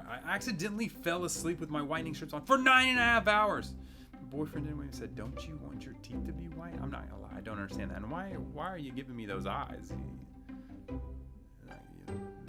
I accidentally fell asleep with my whitening strips on for 9.5 hours. My boyfriend anyway said, "Don't you want your teeth to be white?" I'm not gonna lie, I don't understand that. And why are you giving me those eyes?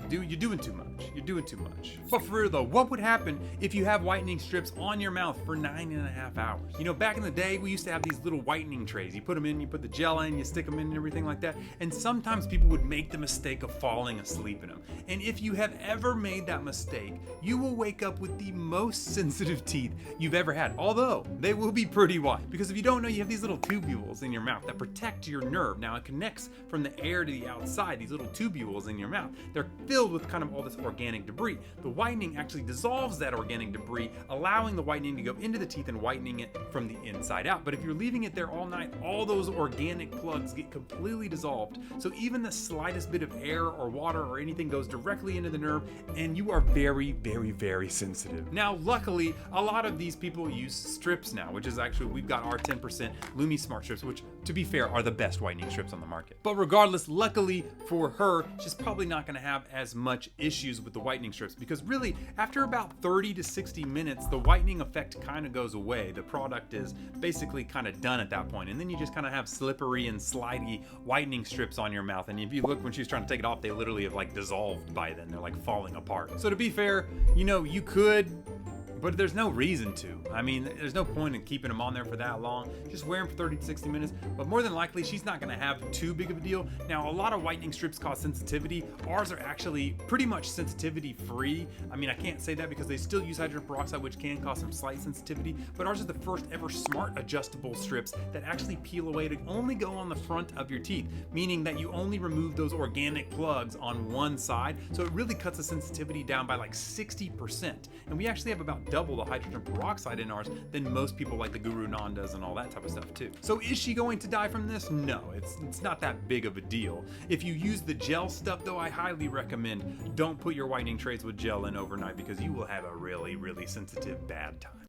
Dude, you're doing too much. You're doing too much. But for real though, what would happen if you have whitening strips on your mouth for 9.5 hours? You know, back in the day, we used to have these little whitening trays. You put them in, you put the gel in, you stick them in and everything like that. And sometimes people would make the mistake of falling asleep in them. And if you have ever made that mistake, you will wake up with the most sensitive teeth you've ever had. Although, they will be pretty white. Because if you don't know, you have these little tubules in your mouth that protect your nerve. Now, it connects from the air to the outside, these little tubules in your mouth. They're filled with kind of all this organic debris. The whitening actually dissolves that organic debris, allowing the whitening to go into the teeth and whitening it from the inside out. But if you're leaving it there all night, all those organic plugs get completely dissolved. So even the slightest bit of air or water or anything goes directly into the nerve, and you are very, very, very sensitive. Now, luckily, a lot of these people use strips now, which is actually, we've got our 10% Lumi Smart strips, which, to be fair, are the best whitening strips on the market. But regardless, luckily for her, she's probably not going to have as much issues with the whitening strips, because really after about 30 to 60 minutes the whitening effect kind of goes away. The product is basically kind of done at that point, and then you just kind of have slippery and slidey whitening strips on your mouth. And if you look when she's trying to take it off, they literally have like dissolved by then. They're like falling apart. So to be fair, you know, you could, but there's no reason to. I mean, there's no point in keeping them on there for that long. Just wear them for 30 to 60 minutes, but more than likely, she's not gonna have too big of a deal. Now, a lot of whitening strips cause sensitivity. Ours are actually pretty much sensitivity free. I mean, I can't say that because they still use hydrogen peroxide, which can cause some slight sensitivity, but ours is the first ever smart adjustable strips that actually peel away to only go on the front of your teeth, meaning that you only remove those organic plugs on one side. So it really cuts the sensitivity down by like 60%. And we actually have about double the hydrogen peroxide in ours than most people like the Guru Nandas and all that type of stuff too. So is she going to die from this? No, it's not that big of a deal. If you use the gel stuff though, I highly recommend don't put your whitening trays with gel in overnight, because you will have a really, really sensitive bad time.